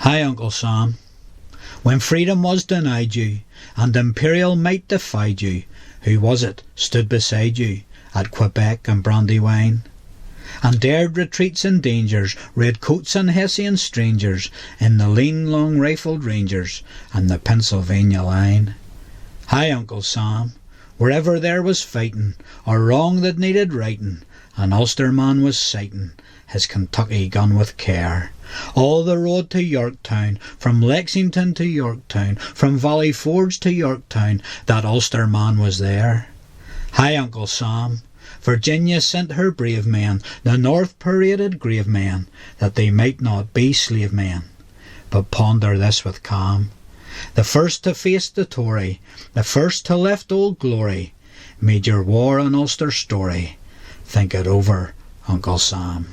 Hi, Uncle Sam. When freedom was denied you, and imperial might defied you, who was it stood beside you at Quebec and Brandywine, and dared retreats and dangers, red coats and Hessian strangers, in the lean long rifled rangers and the Pennsylvania line? Hi, Uncle Sam. Wherever there was fighting, or wrong that needed righting, an Ulsterman was sighting his Kentucky gun with care. All the road to Yorktown, from Lexington to Yorktown, from Valley Forge to Yorktown, that Ulsterman was there. Hi, Uncle Sam. Virginia sent her brave men, the North paraded grave men, that they might not be slave men. But ponder this with calm. The first to face the Tory, the first to lift Old Glory, made your war an Ulster story. Think it over, Uncle Sam.